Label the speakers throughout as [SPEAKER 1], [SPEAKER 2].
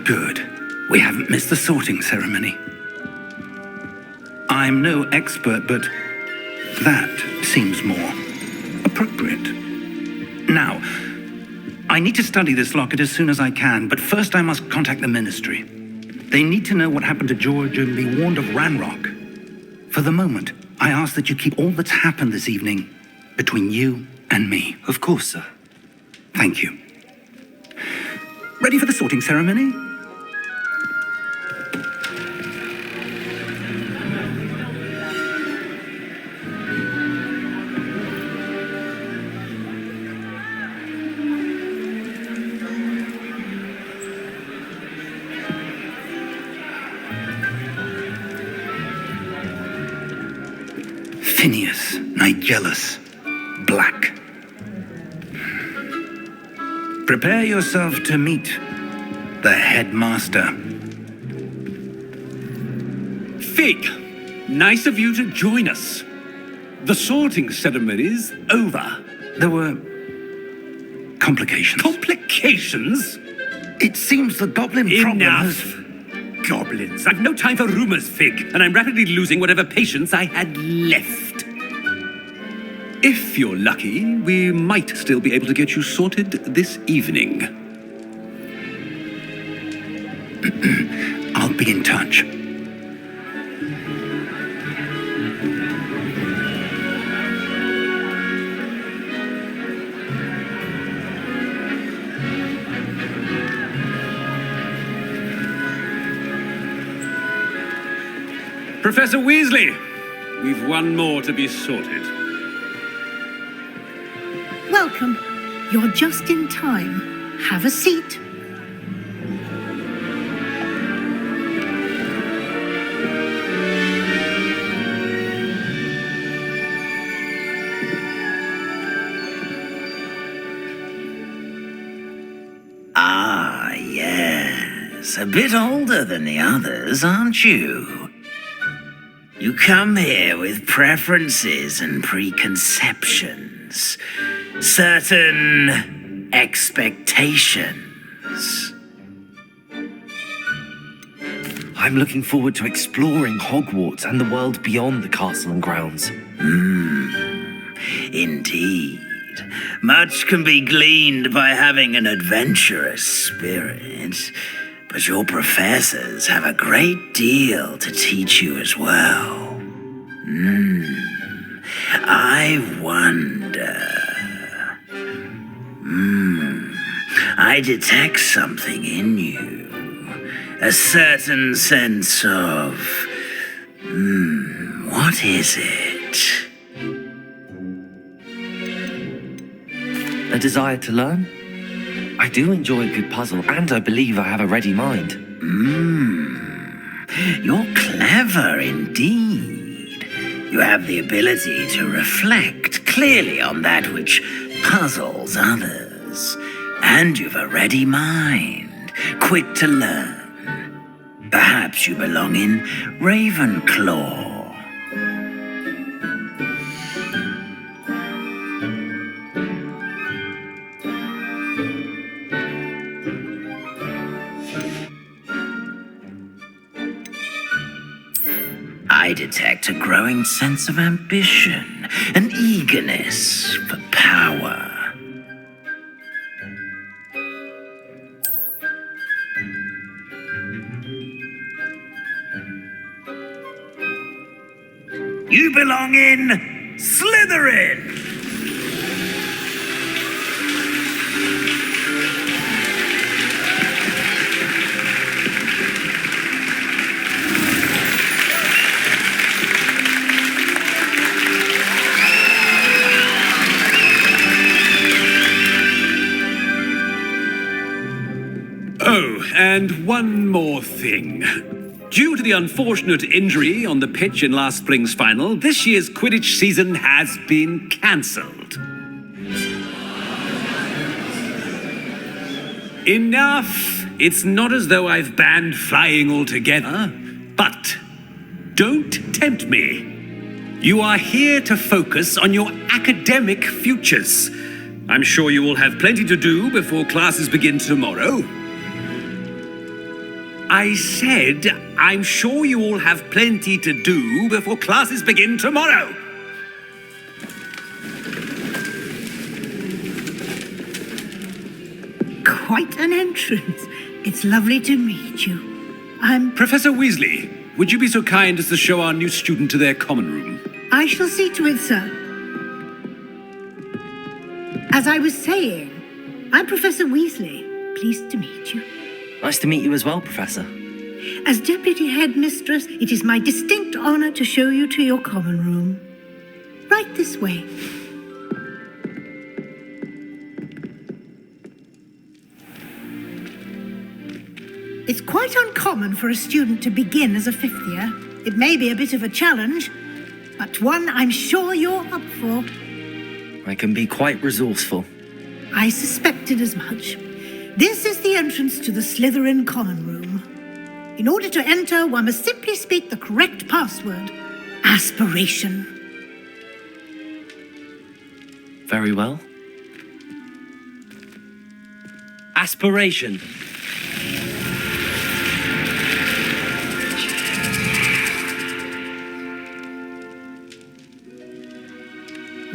[SPEAKER 1] Good. We haven't missed the sorting ceremony. I'm no expert, but that seems more appropriate. Now, I need to study this locket as soon as I can, but first I must contact the Ministry. They need to know what happened to George and be warned of Ranrock. For the moment, I ask that you keep all that's happened this evening between you and me.
[SPEAKER 2] Of course, sir.
[SPEAKER 1] Thank you. Ready for the sorting ceremony? Phineas, Nigellus, Black. Prepare yourself to meet the headmaster.
[SPEAKER 3] Fig, nice of you to join us. The sorting ceremony's over.
[SPEAKER 1] There were complications.
[SPEAKER 3] Complications?
[SPEAKER 1] It seems the goblin problem
[SPEAKER 3] Enough. Goblins. I've no time for rumors, Fig, and I'm rapidly losing whatever patience I had left. If you're lucky, we might still be able to get you sorted this evening.
[SPEAKER 1] I'll be in touch.
[SPEAKER 3] Professor Weasley, we've one more to be sorted.
[SPEAKER 4] Welcome. You're just in time. Have a seat.
[SPEAKER 5] Ah, yes. A bit older than the others, aren't you? You come here with preferences and preconceptions. Certain expectations.
[SPEAKER 2] I'm looking forward to exploring Hogwarts and the world beyond the castle and grounds.
[SPEAKER 5] Indeed. Much can be gleaned by having an adventurous spirit, but your professors have a great deal to teach you as well. I wonder... I detect something in you. A certain sense of... what is it?
[SPEAKER 2] A desire to learn? I do enjoy a good puzzle, and I believe I have a ready mind.
[SPEAKER 5] You're clever indeed. You have the ability to reflect clearly on that which puzzles others. And you've a ready mind, quick to learn. Perhaps you belong in Ravenclaw. I detect a growing sense of ambition, an eagerness for power. You belong in Slytherin!
[SPEAKER 3] Oh, and one more thing. Due to the unfortunate injury on the pitch in last spring's final, this year's Quidditch season has been cancelled. Enough! It's not as though I've banned flying altogether, but don't tempt me. You are here to focus on your academic futures. I'm sure you will have plenty to do before classes begin tomorrow. I said, I'm sure you all have plenty to do before classes begin tomorrow.
[SPEAKER 4] Quite an entrance. It's lovely to meet you. I'm...
[SPEAKER 3] Professor Weasley, would you be so kind as to show our new student to their common room?
[SPEAKER 4] I shall see to it, sir. As I was saying, I'm Professor Weasley. Pleased to meet you.
[SPEAKER 2] Nice to meet you as well, Professor.
[SPEAKER 4] As Deputy Headmistress, it is my distinct honor to show you to your common room. Right this way. It's quite uncommon for a student to begin as a fifth year. It may be a bit of a challenge, but one I'm sure you're up for.
[SPEAKER 2] I can be quite resourceful.
[SPEAKER 4] I suspected as much. This is the entrance to the Slytherin common room. In order to enter, one must simply speak the correct password. Aspiration.
[SPEAKER 2] Very well. Aspiration.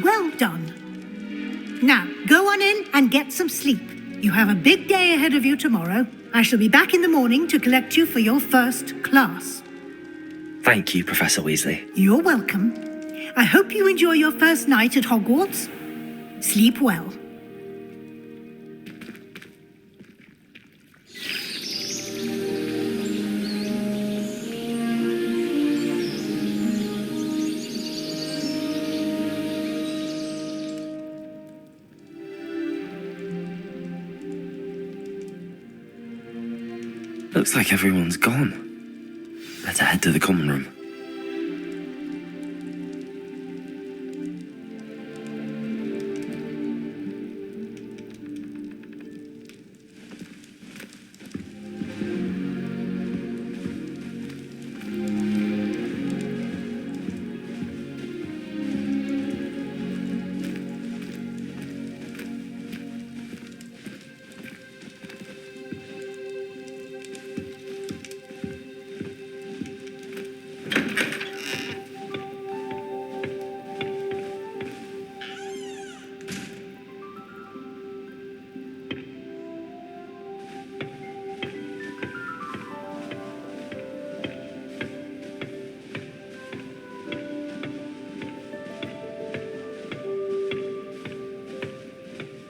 [SPEAKER 4] Well done. Now, go on in and get some sleep. You have a big day ahead of you tomorrow. I shall be back in the morning to collect you for your first class.
[SPEAKER 2] Thank you, Professor Weasley.
[SPEAKER 4] You're welcome. I hope you enjoy your first night at Hogwarts. Sleep well.
[SPEAKER 2] Looks like everyone's gone. Better head to the common room.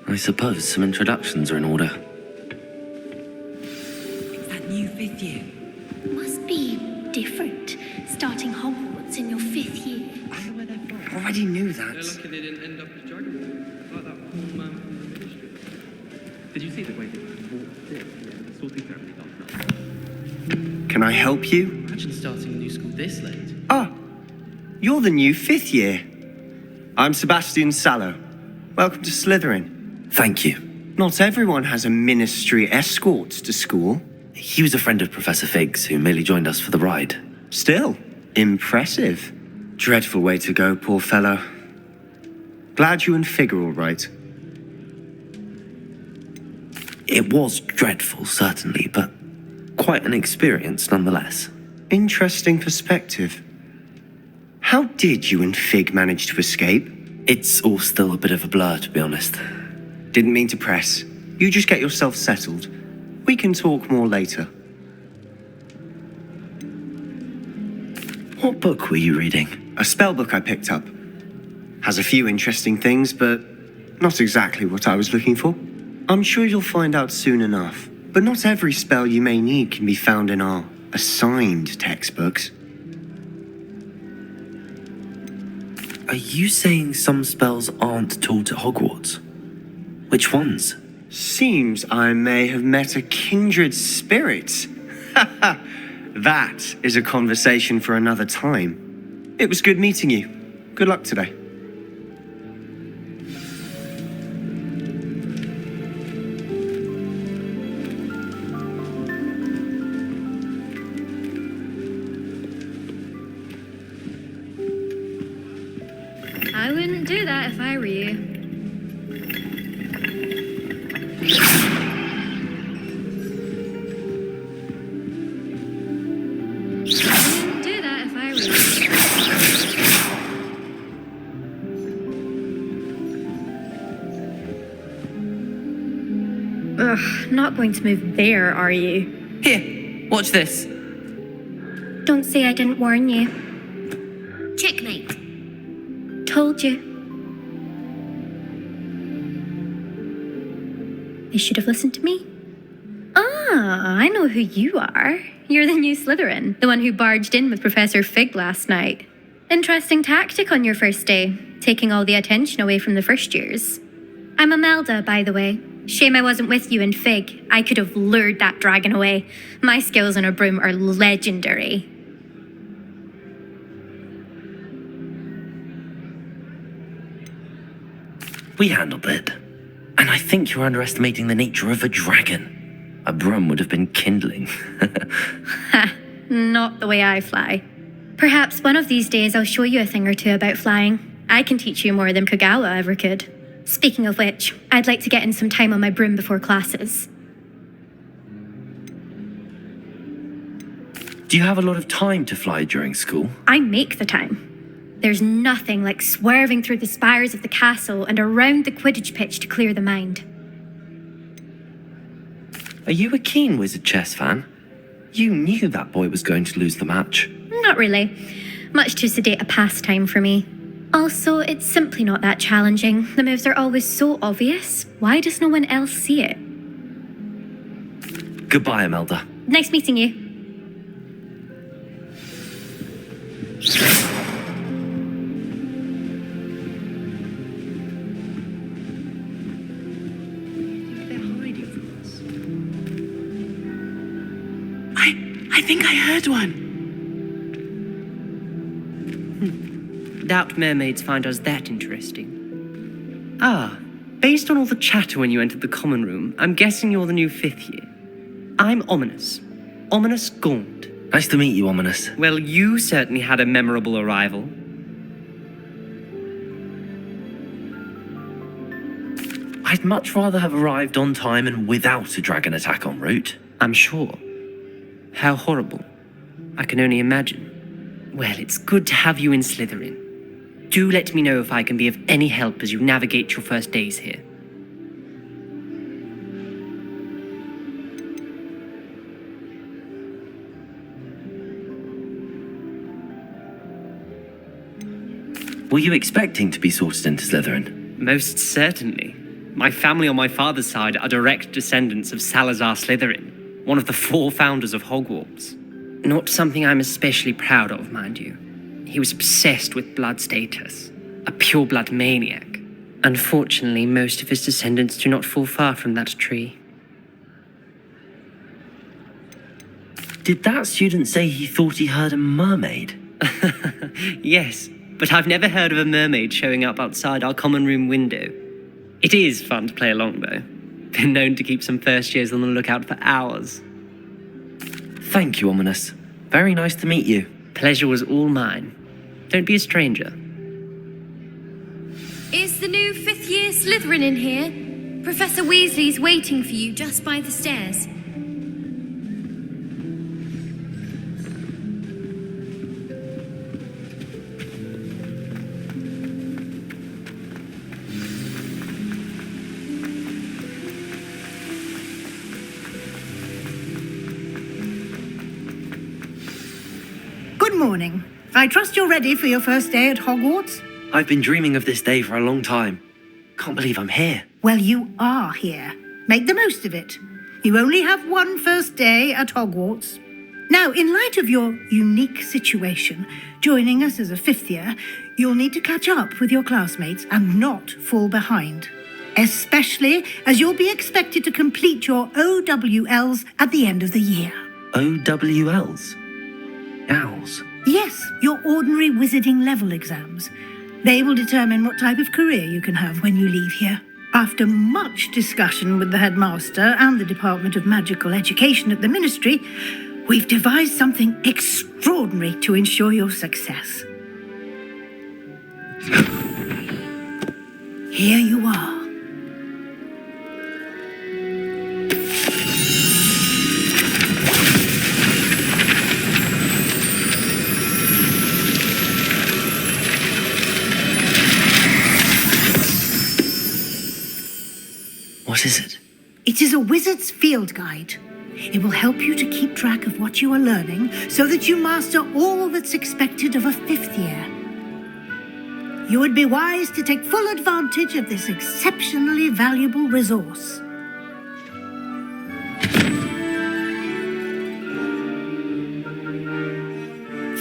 [SPEAKER 2] I suppose some introductions are in order.
[SPEAKER 6] It's that new fifth year.
[SPEAKER 7] Must be different, starting Hogwarts in your fifth year.
[SPEAKER 6] I know where they're from.
[SPEAKER 2] I already knew that.
[SPEAKER 8] They're lucky they didn't end up as dragon like that poor man from the ministry. Did you see the way they walked in? Yeah, sorting ceremony last night.
[SPEAKER 9] Can I help you?
[SPEAKER 8] Imagine starting a new school this late.
[SPEAKER 9] Ah, you're the new fifth year. I'm Sebastian Sallow. Welcome to Slytherin.
[SPEAKER 2] Thank you.
[SPEAKER 9] Not everyone has a ministry escort to school.
[SPEAKER 2] He was a friend of Professor Fig's who merely joined us for the ride.
[SPEAKER 9] Still, impressive. Dreadful way to go, poor fellow. Glad you and Fig are all right.
[SPEAKER 2] It was dreadful, certainly, but quite an experience nonetheless.
[SPEAKER 9] Interesting perspective. How did you and Fig manage to escape?
[SPEAKER 2] It's all still a bit of a blur, to be honest.
[SPEAKER 9] Didn't mean to press. You just get yourself settled. We can talk more later.
[SPEAKER 2] What book were you reading?
[SPEAKER 9] A spell book I picked up. Has a few interesting things, but not exactly what I was looking for. I'm sure you'll find out soon enough. But not every spell you may need can be found in our assigned textbooks.
[SPEAKER 2] Are you saying some spells aren't taught at Hogwarts? Which ones?
[SPEAKER 9] Seems I may have met a kindred spirit. That is a conversation for another time. It was good meeting you. Good luck today.
[SPEAKER 7] I wouldn't do that if I were you.
[SPEAKER 10] Ugh, not going to move there, are you?
[SPEAKER 2] Here, watch this.
[SPEAKER 10] Don't say I didn't warn you.
[SPEAKER 7] Checkmate.
[SPEAKER 10] Told you. You should have listened to me. Ah, I know who you are. You're the new Slytherin, the one who barged in with Professor Fig last night. Interesting tactic on your first day, taking all the attention away from the first years. I'm Imelda, by the way. Shame I wasn't with you in Fig. I could have lured that dragon away. My skills on a broom are legendary.
[SPEAKER 2] We handled it. And I think you're underestimating the nature of a dragon. A broom would have been kindling.
[SPEAKER 10] Ha, not the way I fly. Perhaps one of these days I'll show you a thing or two about flying. I can teach you more than Kagawa ever could. Speaking of which, I'd like to get in some time on my broom before classes.
[SPEAKER 2] Do you have a lot of time to fly during school?
[SPEAKER 10] I make the time. There's nothing like swerving through the spires of the castle and around the Quidditch pitch to clear the mind.
[SPEAKER 2] Are you a keen Wizard chess fan? You knew that boy was going to lose the match.
[SPEAKER 10] Not really. Much too sedate a pastime for me. Also, it's simply not that challenging. The moves are always so obvious. Why does no one else see it?
[SPEAKER 2] Goodbye, Imelda.
[SPEAKER 10] Nice meeting you.
[SPEAKER 11] I think I heard one. Doubt mermaids find us that interesting. Ah, based on all the chatter when you entered the common room, I'm guessing you're the new 5th year. I'm Ominous. Ominous Gaunt.
[SPEAKER 2] Nice to meet you, Ominous.
[SPEAKER 11] Well, you certainly had a memorable arrival.
[SPEAKER 2] I'd much rather have arrived on time and without a dragon attack en route.
[SPEAKER 11] I'm sure. How horrible. I can only imagine. Well, it's good to have you in Slytherin. Do let me know if I can be of any help as you navigate your first days here.
[SPEAKER 2] Were you expecting to be sorted into Slytherin?
[SPEAKER 11] Most certainly. My family on my father's side are direct descendants of Salazar Slytherin, one of the 4 founders of Hogwarts. Not something I'm especially proud of, mind you. He was obsessed with blood status, a pure-blood maniac. Unfortunately, most of his descendants do not fall far from that tree.
[SPEAKER 2] Did that student say he thought he heard a mermaid?
[SPEAKER 11] Yes, but I've never heard of a mermaid showing up outside our common room window. It is fun to play along, though. Been known to keep some first years on the lookout for hours.
[SPEAKER 2] Thank you, Ominous. Very nice to meet you.
[SPEAKER 11] Pleasure was all mine. Don't be a stranger.
[SPEAKER 7] Is the new 5th year Slytherin in here? Professor Weasley's waiting for you just by the stairs.
[SPEAKER 4] Good morning. I trust you're ready for your first day at Hogwarts?
[SPEAKER 2] I've been dreaming of this day for a long time. Can't believe I'm here.
[SPEAKER 4] Well, you are here. Make the most of it. You only have one first day at Hogwarts. Now, in light of your unique situation, joining us as a 5th year, you'll need to catch up with your classmates and not fall behind. Especially as you'll be expected to complete your OWLs at the end of the year.
[SPEAKER 2] OWLs? Owls?
[SPEAKER 4] Yes, your ordinary wizarding level exams. They will determine what type of career you can have when you leave here. After much discussion with the headmaster and the Department of Magical Education at the Ministry, we've devised something extraordinary to ensure your success. Here you are.
[SPEAKER 2] What is it?
[SPEAKER 4] It is a wizard's field guide. It will help you to keep track of what you are learning so that you master all that's expected of a 5th year. You would be wise to take full advantage of this exceptionally valuable resource.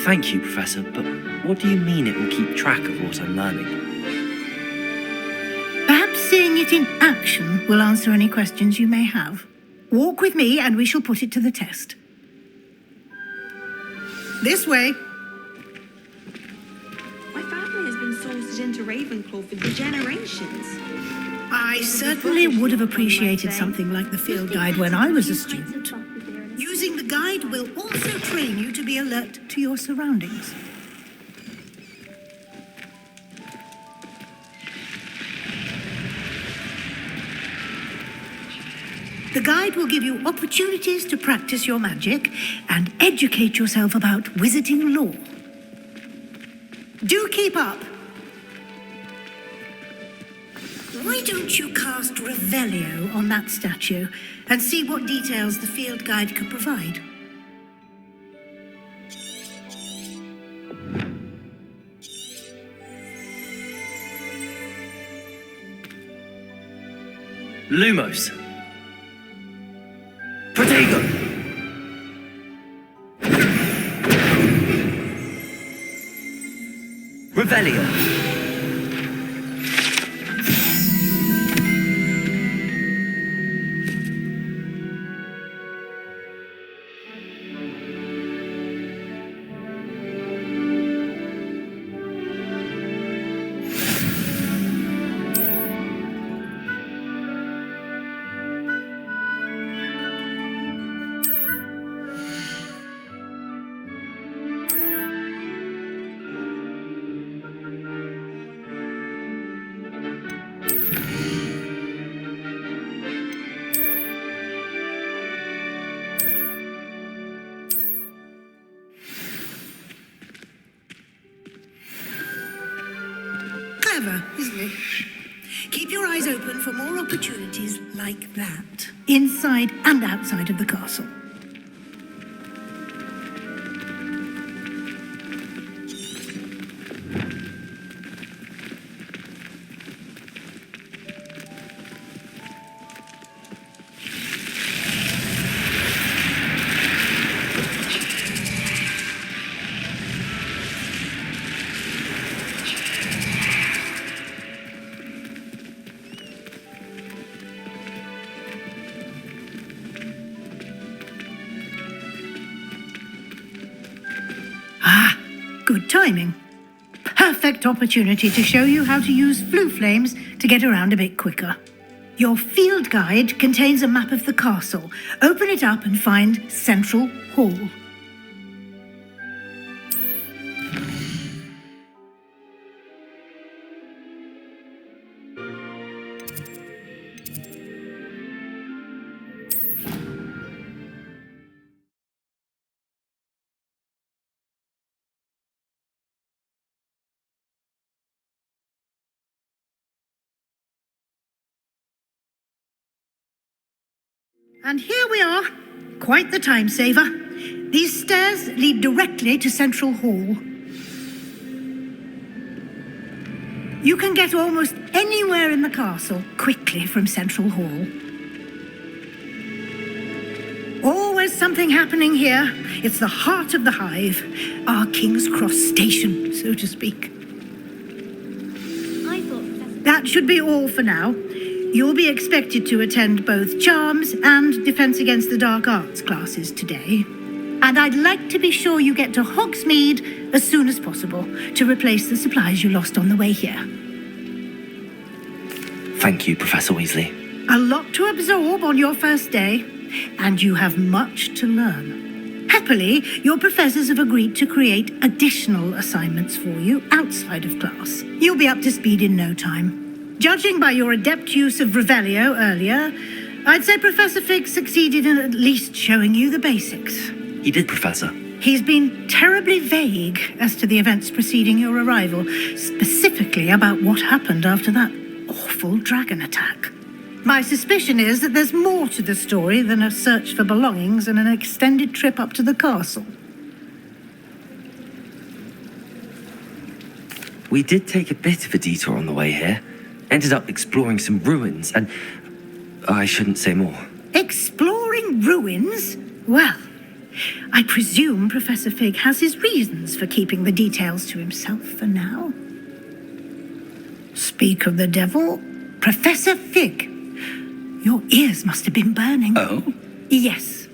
[SPEAKER 2] Thank you, Professor, but what do you mean it will keep track of what I'm learning?
[SPEAKER 4] Perhaps seeing it in action will answer any questions you may have. Walk with me and we shall put it to the test. This way.
[SPEAKER 6] My family has been sorted into Ravenclaw for generations.
[SPEAKER 4] I certainly would have appreciated something like the field guide when I was a student. Using the guide will also train you to be alert to your surroundings. The guide will give you opportunities to practice your magic and educate yourself about wizarding lore. Do keep up! Why don't you cast Revelio on that statue and see what details the field guide could provide?
[SPEAKER 2] Lumos! Protego! Revelio!
[SPEAKER 4] Clever, isn't it? Keep your eyes open for more opportunities like that, inside and outside of the castle. Good timing. Perfect opportunity to show you how to use flue flames to get around a bit quicker. Your field guide contains a map of the castle. Open it up and find Central Hall. And here we are. Quite the time saver. These stairs lead directly to Central Hall. You can get almost anywhere in the castle quickly from Central Hall. Always something happening here. It's the heart of the hive, our King's Cross station, so to speak. That should be all for now. You'll be expected to attend both Charms and Defense Against the Dark Arts classes today. And I'd like to be sure you get to Hogsmeade as soon as possible to replace the supplies you lost on the way here.
[SPEAKER 2] Thank you, Professor Weasley.
[SPEAKER 4] A lot to absorb on your first day, and you have much to learn. Happily, your professors have agreed to create additional assignments for you outside of class. You'll be up to speed in no time. Judging by your adept use of Revelio earlier, I'd say Professor Fig succeeded in at least showing you the basics.
[SPEAKER 2] He did, Professor.
[SPEAKER 4] He's been terribly vague as to the events preceding your arrival, specifically about what happened after that awful dragon attack. My suspicion is that there's more to the story than a search for belongings and an extended trip up to the castle.
[SPEAKER 2] We did take a bit of a detour on the way here. Ended up exploring some ruins, and I shouldn't say more.
[SPEAKER 4] Exploring ruins? Well, I presume Professor Fig has his reasons for keeping the details to himself for now. Speak of the devil, Professor Fig. Your ears must have been burning.
[SPEAKER 1] Oh?
[SPEAKER 4] Yes.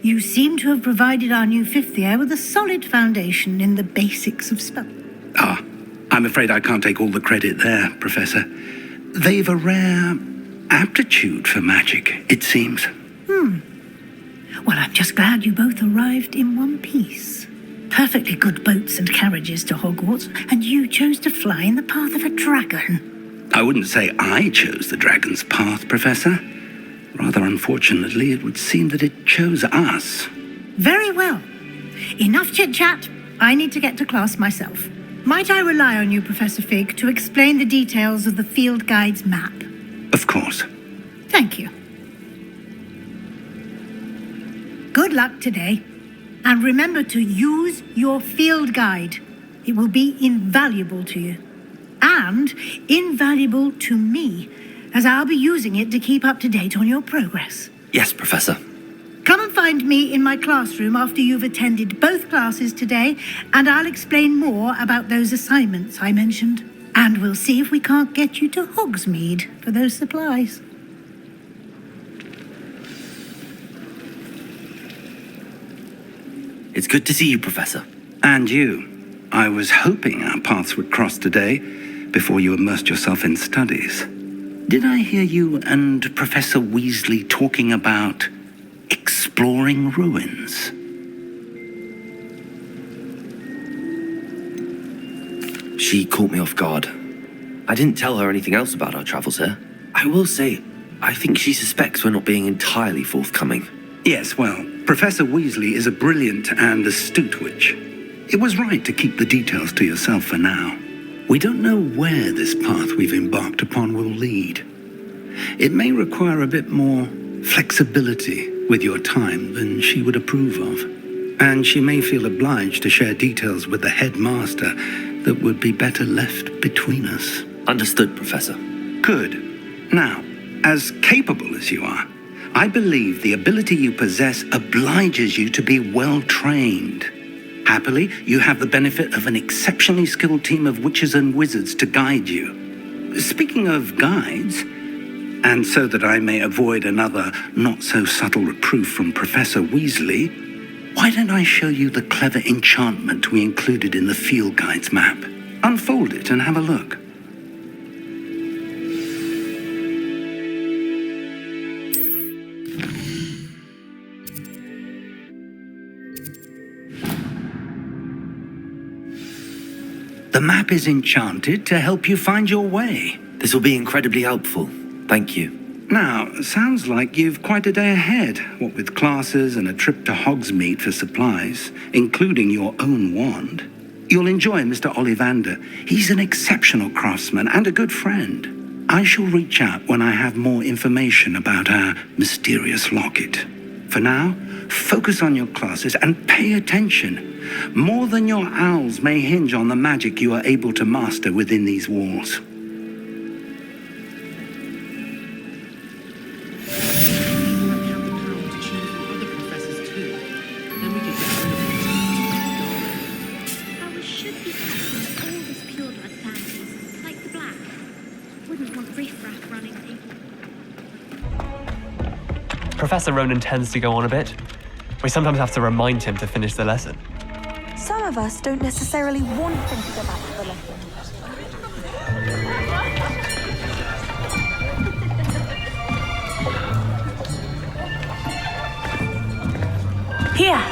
[SPEAKER 4] You seem to have provided our new fifth year with a solid foundation in the basics of spell.
[SPEAKER 1] Ah, I'm afraid I can't take all the credit there, Professor. They've a rare aptitude for magic, it seems.
[SPEAKER 4] Well, I'm just glad you both arrived in one piece. Perfectly good boats and carriages to Hogwarts, and you chose to fly in the path of a dragon.
[SPEAKER 1] I wouldn't say I chose the dragon's path, Professor. Rather unfortunately, it would seem that it chose us.
[SPEAKER 4] Very well. Enough chit-chat. I need to get to class myself. Might I rely on you, Professor Fig, to explain the details of the field guide's map?
[SPEAKER 1] Of course.
[SPEAKER 4] Thank you. Good luck today. And remember to use your field guide. It will be invaluable to you. And invaluable to me, as I'll be using it to keep up to date on your progress.
[SPEAKER 2] Yes, Professor.
[SPEAKER 4] Come and find me in my classroom after you've attended both classes today, and I'll explain more about those assignments I mentioned. And we'll see if we can't get you to Hogsmeade for those supplies.
[SPEAKER 2] It's good to see you, Professor.
[SPEAKER 1] And you. I was hoping our paths would cross today, before you immersed yourself in studies. Did I hear you and Professor Weasley talking about exploring ruins?
[SPEAKER 2] She caught me off guard. I didn't tell her anything else about our travels here. I will say, I think she suspects we're not being entirely forthcoming.
[SPEAKER 1] Yes, well, Professor Weasley is a brilliant and astute witch. It was right to keep the details to yourself for now. We don't know where this path we've embarked upon will lead. It may require a bit more flexibility with your time than she would approve of. And she may feel obliged to share details with the headmaster that would be better left between us.
[SPEAKER 2] Understood, Professor.
[SPEAKER 1] Good. Now, as capable as you are, I believe the ability you possess obliges you to be well trained. Happily, you have the benefit of an exceptionally skilled team of witches and wizards to guide you. Speaking of guides, and so that I may avoid another not-so-subtle reproof from Professor Weasley, why don't I show you the clever enchantment we included in the field guide's map? Unfold it and have a look. The map is enchanted to help you find your way.
[SPEAKER 2] This will be incredibly helpful. Thank you.
[SPEAKER 1] Now, sounds like you've quite a day ahead, what with classes and a trip to Hogsmeade for supplies, including your own wand. You'll enjoy Mr. Ollivander. He's an exceptional craftsman and a good friend. I shall reach out when I have more information about our mysterious locket. For now, focus on your classes and pay attention. More than your owls may hinge on the magic you are able to master within these walls.
[SPEAKER 7] Ours should be captured all this pure blood families, like the Black. Wouldn't want riffraff running things.
[SPEAKER 8] Professor Ronan tends to go on a bit. We sometimes have to remind him to finish the lesson.
[SPEAKER 6] Some of us don't necessarily want them to go back to the lesson.
[SPEAKER 12] Here,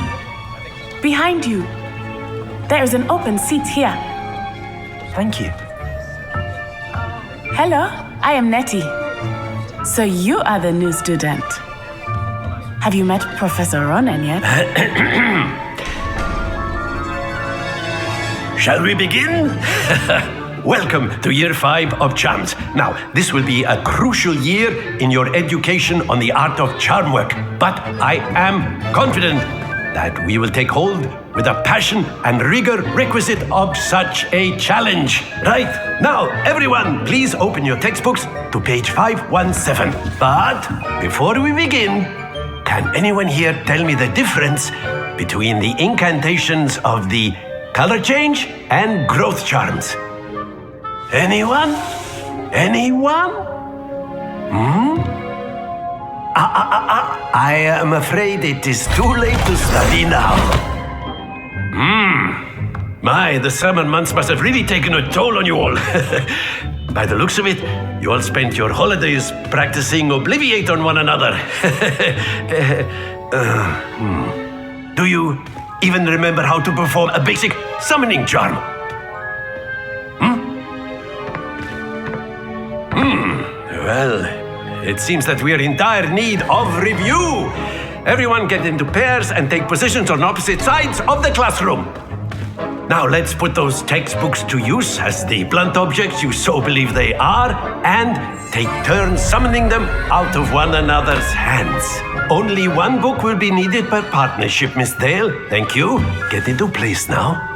[SPEAKER 12] behind you. There is an open seat here.
[SPEAKER 2] Thank you.
[SPEAKER 12] Hello, I am Nettie. So you are the new student. Have you met Professor Ronan yet?
[SPEAKER 5] Shall we begin?
[SPEAKER 13] welcome to year 5 of charms. Now, this will be a crucial year in your education on the art of charm work, but I am confident that we will take hold with the passion and rigor requisite of such a challenge. Right, now, everyone, please open your textbooks to page 517. But before we begin, can anyone here tell me the difference between the incantations of the color change and growth charms? Anyone? Anyone? I am afraid it is too late to study now. My, the summer months must have really taken a toll on you all. By the looks of it, you all spent your holidays practicing Obliviate on one another. Do you even remember how to perform a basic summoning charm? Well, it seems that we are in dire need of review. Everyone get into pairs and take positions on opposite sides of the classroom. Now let's put those textbooks to use as the blunt objects you so believe they are, and take turns summoning them out of one another's hands. Only one book will be needed per partnership, Miss Dale. Thank you. Get into place now.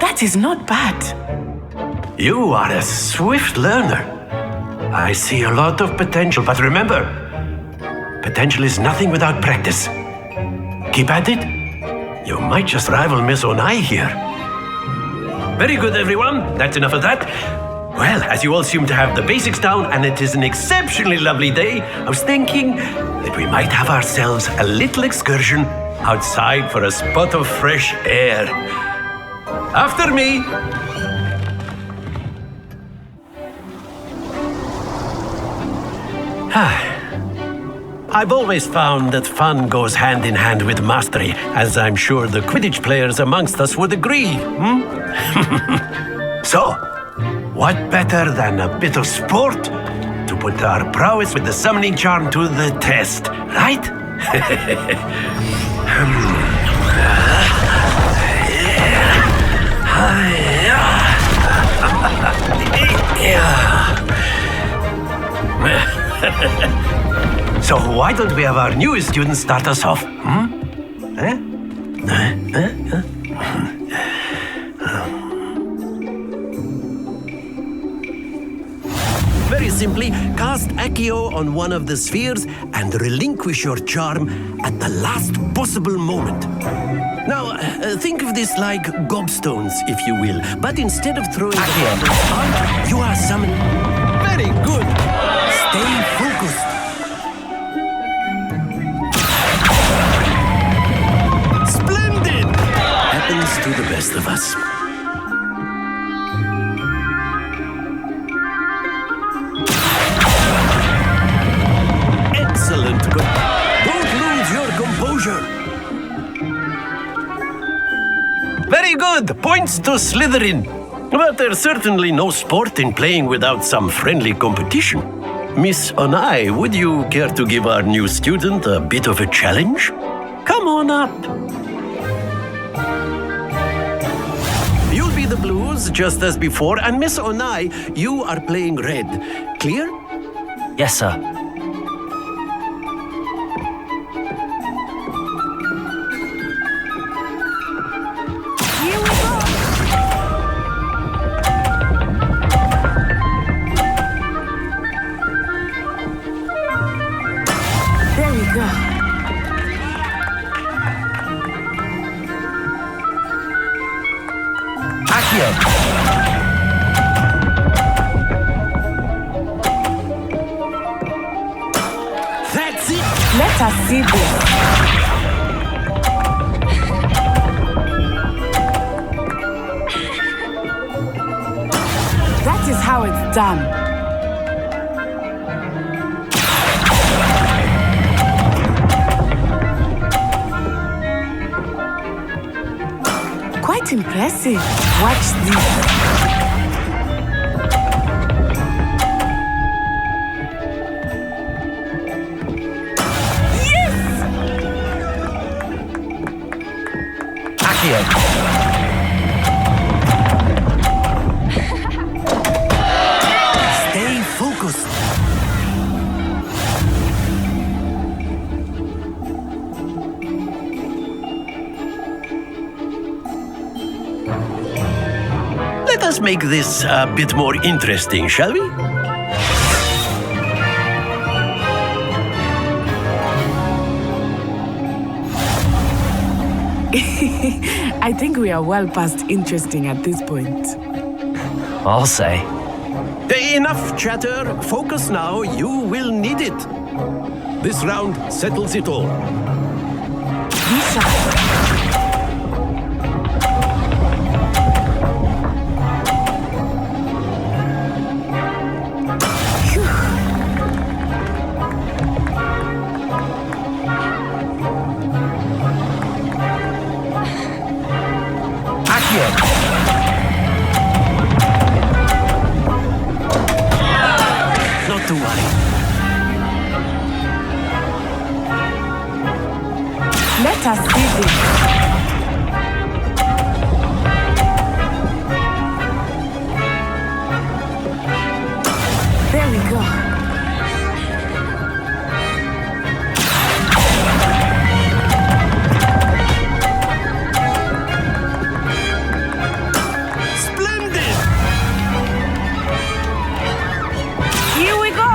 [SPEAKER 12] That is not bad.
[SPEAKER 13] You are a swift learner. I see a lot of potential, but remember, potential is nothing without practice. Keep at it. You might just rival Miss Onai here. Very good, everyone. That's enough of that. Well, as you all seem to have the basics down, and it is an exceptionally lovely day, I was thinking that we might have ourselves a little excursion outside for a spot of fresh air. After me. I've always found that fun goes hand in hand with mastery, as I'm sure the Quidditch players amongst us would agree. So, what better than a bit of sport to put our prowess with the summoning charm to the test, right? So why don't we have our newest student start us off? Very simply, cast Accio on one of the spheres and relinquish your charm at the last possible moment. Now, think of this like gobstones, if you will, but instead of throwing Accio out, you are summoned. Very good. Stay focused. Splendid! Happens to the best of us. Excellent. Don't lose your composure. Very good. Points to Slytherin. But there's certainly no sport in playing without some friendly competition. Miss Onai, would you care to give our new student a bit of a challenge? Come on up. You'll be the blues just as before, and Miss Onai, you are playing red. Clear?
[SPEAKER 2] Yes, sir.
[SPEAKER 12] That's it. Let us see this. That is how it's done. Quite impressive. Watch this.
[SPEAKER 13] Stay focused. Let us make this a bit more interesting, shall we?
[SPEAKER 12] I think we are well past interesting at this point.
[SPEAKER 2] I'll say.
[SPEAKER 13] Enough chatter. Focus now. You will need it. This round settles it all.
[SPEAKER 12] Be sharp.
[SPEAKER 13] Not to worry.
[SPEAKER 12] Let us see this. There we go.
[SPEAKER 13] Splendid!
[SPEAKER 12] Here we go.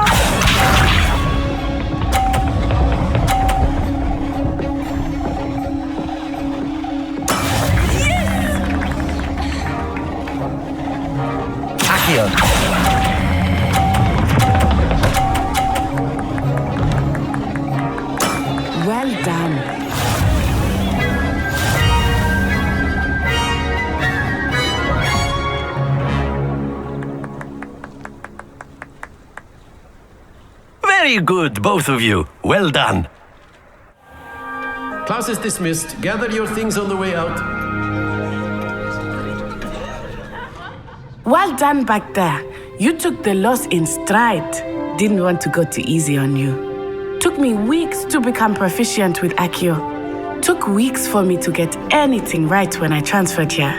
[SPEAKER 12] Well done.
[SPEAKER 13] Very good, both of you. Well done. Class is dismissed. Gather your things on the way out.
[SPEAKER 12] Well done back there. You took the loss in stride. Didn't want to go too easy on you. Took me weeks to become proficient with Accio. Took weeks for me to get anything right when I transferred here.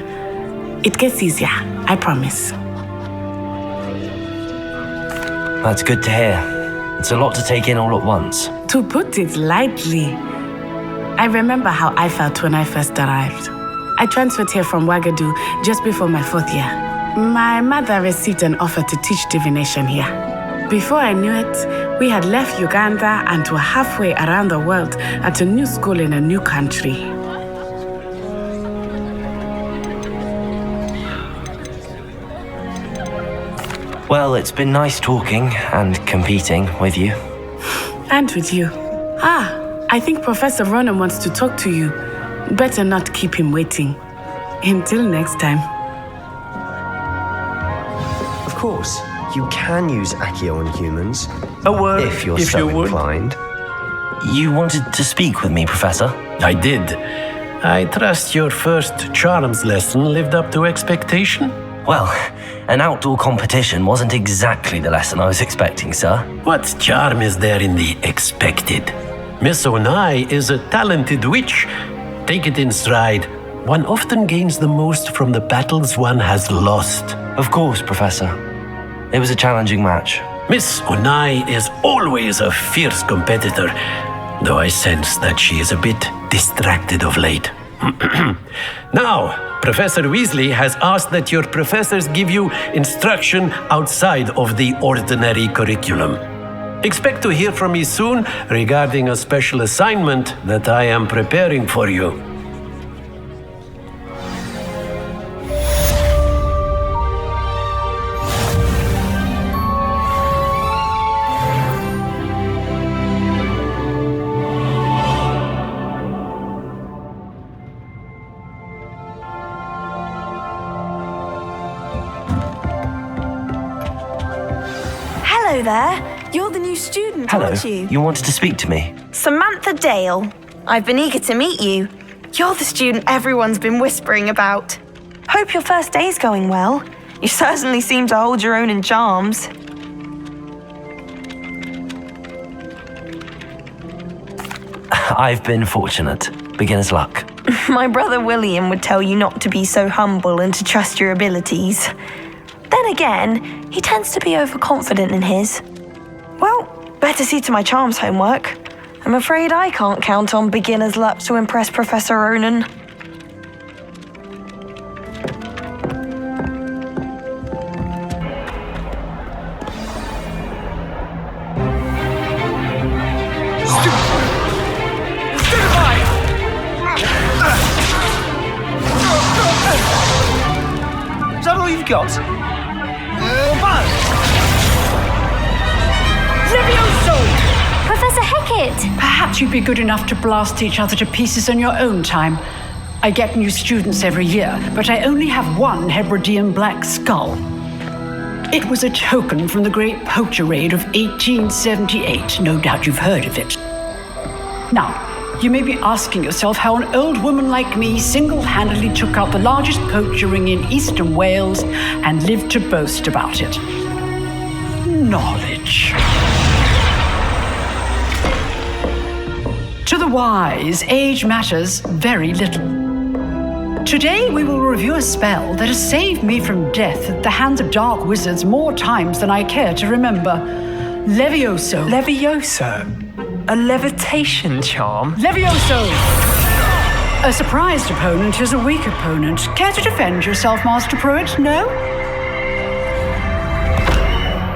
[SPEAKER 12] It gets easier, I promise.
[SPEAKER 2] That's good to hear. It's a lot to take in all at once.
[SPEAKER 12] To put it lightly, I remember how I felt when I first arrived. I transferred here from Wagadu just before my 4th year. My mother received an offer to teach divination here. Before I knew it, we had left Uganda and were halfway around the world at a new school in a new country.
[SPEAKER 2] Well, it's been nice talking and competing with you.
[SPEAKER 12] And with you. I think Professor Ronan wants to talk to you. Better not keep him waiting. Until next time.
[SPEAKER 9] Of course, you can use Accio on humans.
[SPEAKER 13] A word,
[SPEAKER 9] if you're
[SPEAKER 13] if
[SPEAKER 9] so
[SPEAKER 13] you would.
[SPEAKER 9] inclined.
[SPEAKER 2] You wanted to speak with me, Professor?
[SPEAKER 13] I did. I trust your first charms lesson lived up to expectation?
[SPEAKER 2] Well, an outdoor competition wasn't exactly the lesson I was expecting, sir.
[SPEAKER 13] What charm is there in the expected? Miss Onai is a talented witch. Take it in stride. One often gains the most from the battles one has lost.
[SPEAKER 2] Of course, Professor. It was a challenging match.
[SPEAKER 13] Miss Onai is always a fierce competitor, though I sense that she is a bit distracted of late. Now, Professor Weasley has asked that your professors give you instruction outside of the ordinary curriculum. Expect to hear from me soon regarding a special assignment that I am preparing for you.
[SPEAKER 14] Hello there. You're the new student,
[SPEAKER 2] Hello.
[SPEAKER 14] aren't you?
[SPEAKER 2] You wanted to speak to me?
[SPEAKER 14] Samantha Dale. I've been eager to meet you. You're the student everyone's been whispering about. Hope your first day's going well. You certainly seem to hold your own in charms.
[SPEAKER 2] I've been fortunate. Beginner's luck.
[SPEAKER 14] My brother William would tell you not to be so humble and to trust your abilities. Then again, he tends to be overconfident in his. Well, better see to my charms homework. I'm afraid I can't count on beginner's luck to impress Professor Ronan.
[SPEAKER 15] Is that all you've got?
[SPEAKER 7] Levioso! Professor Hecat!
[SPEAKER 16] Perhaps you'd be good enough to blast each other to pieces on your own time. I get new students every year, but I only have one Hebridean black skull. It was a token from the Great Poacher Raid of 1878. No doubt you've heard of it. Now, you may be asking yourself how an old woman like me single-handedly took out the largest poacher ring in eastern Wales and lived to boast about it. Knowledge. To the wise, age matters very little. Today we will review a spell that has saved me from death at the hands of dark wizards more times than I care to remember. Levioso.
[SPEAKER 15] Levioso? A levitation charm?
[SPEAKER 16] Levioso! A surprised opponent is a weak opponent. Care to defend yourself, Master Pruitt? No?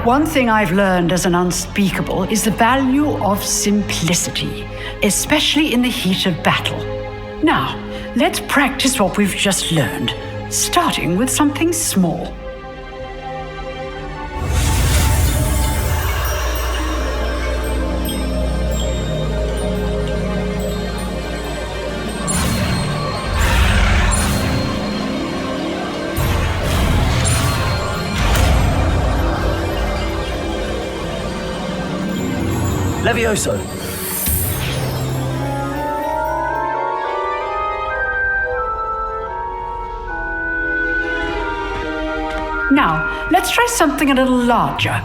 [SPEAKER 16] One thing I've learned as an unspeakable is the value of simplicity, especially in the heat of battle. Now, let's practice what we've just learned, starting with something small.
[SPEAKER 15] Levioso.
[SPEAKER 16] Now, let's try something a little larger.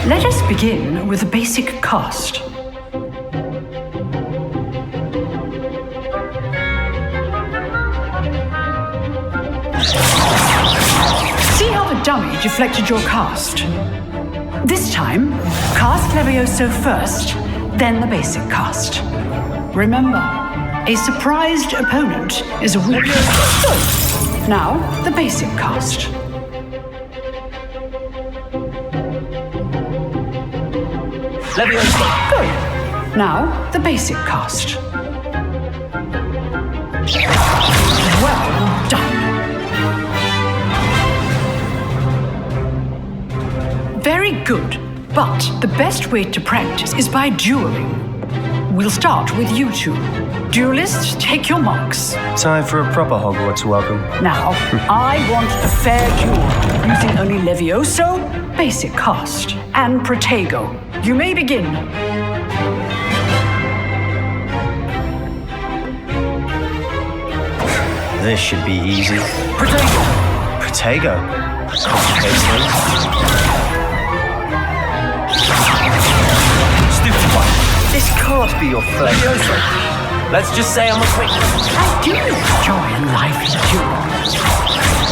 [SPEAKER 16] Let us begin with the basic cast. See how the dummy deflected your cast? This time, cast Levioso first, then the basic cast. Remember, a surprised opponent is a weak. Now, the basic cast.
[SPEAKER 15] Levioso.
[SPEAKER 16] Good. Now, the basic cast. Well done. Very good. But the best way to practice is by dueling. We'll start with you two. Duelists, take your marks.
[SPEAKER 9] Time for a proper Hogwarts welcome.
[SPEAKER 16] Now, I want a fair duel, using only Levioso, basic cast, and Protego. You may begin.
[SPEAKER 9] This should be easy.
[SPEAKER 16] Protego.
[SPEAKER 9] Protego? Complicates things.
[SPEAKER 15] Stupid one. This can't be your flavor.
[SPEAKER 11] Let's just say I'm a quick.
[SPEAKER 16] I do enjoy a lively duel.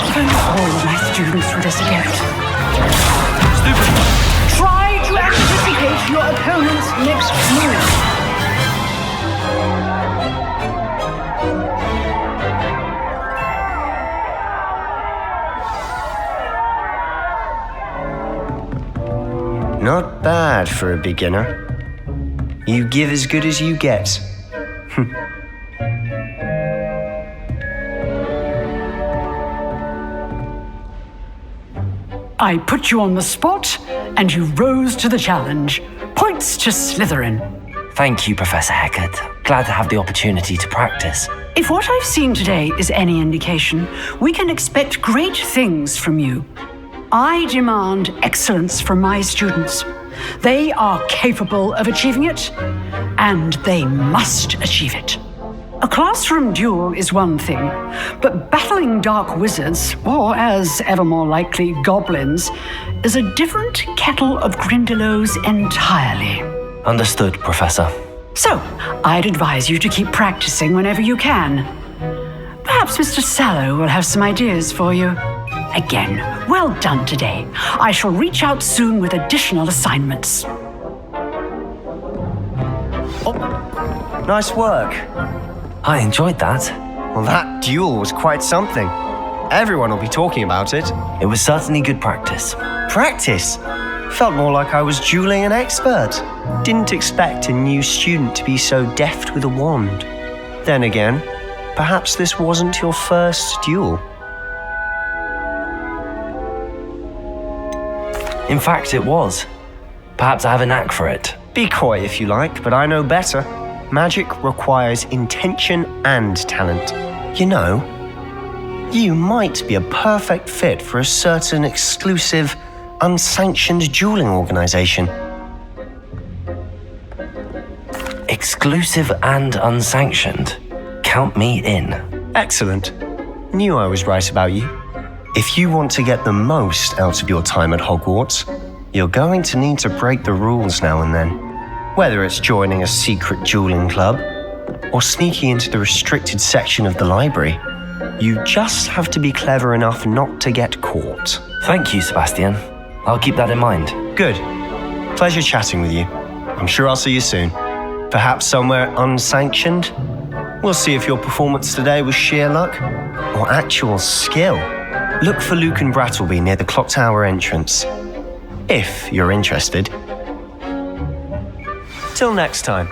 [SPEAKER 16] If only all of my students would get.
[SPEAKER 15] Stupid one.
[SPEAKER 16] Try to anticipate your opponent's next move.
[SPEAKER 9] Not bad for a beginner. You give as good as you get.
[SPEAKER 16] I put you on the spot, and you rose to the challenge. Points to Slytherin.
[SPEAKER 2] Thank you, Professor Heckert. Glad to have the opportunity to practice.
[SPEAKER 16] If what I've seen today is any indication, we can expect great things from you. I demand excellence from my students. They are capable of achieving it, and they must achieve it. A classroom duel is one thing, but battling dark wizards, or as ever more likely, goblins, is a different kettle of Grindylows entirely.
[SPEAKER 2] Understood, Professor.
[SPEAKER 16] So, I'd advise you to keep practicing whenever you can. Perhaps Mr. Sallow will have some ideas for you. Again, well done today. I shall reach out soon with additional assignments.
[SPEAKER 9] Nice work.
[SPEAKER 2] I enjoyed that.
[SPEAKER 9] Well, that duel was quite something. Everyone will be talking about it.
[SPEAKER 2] It was certainly good practice.
[SPEAKER 9] Practice? Felt more like I was dueling an expert. Didn't expect a new student to be so deft with a wand. Then again, perhaps this wasn't your first duel.
[SPEAKER 2] In fact, it was. Perhaps I have a knack for it.
[SPEAKER 9] Be coy if you like, but I know better. Magic requires intention and talent. You know, you might be a perfect fit for a certain exclusive, unsanctioned dueling organization.
[SPEAKER 2] Exclusive and unsanctioned. Count me in.
[SPEAKER 9] Excellent. Knew I was right about you. If you want to get the most out of your time at Hogwarts, you're going to need to break the rules now and then. Whether it's joining a secret dueling club or sneaking into the restricted section of the library, you just have to be clever enough not to get caught.
[SPEAKER 2] Thank you, Sebastian. I'll keep that in mind.
[SPEAKER 9] Good. Pleasure chatting with you. I'm sure I'll see you soon. Perhaps somewhere unsanctioned? We'll see if your performance today was sheer luck or actual skill. Look for Luke and Brattleby near the clock tower entrance, if you're interested. Till next time.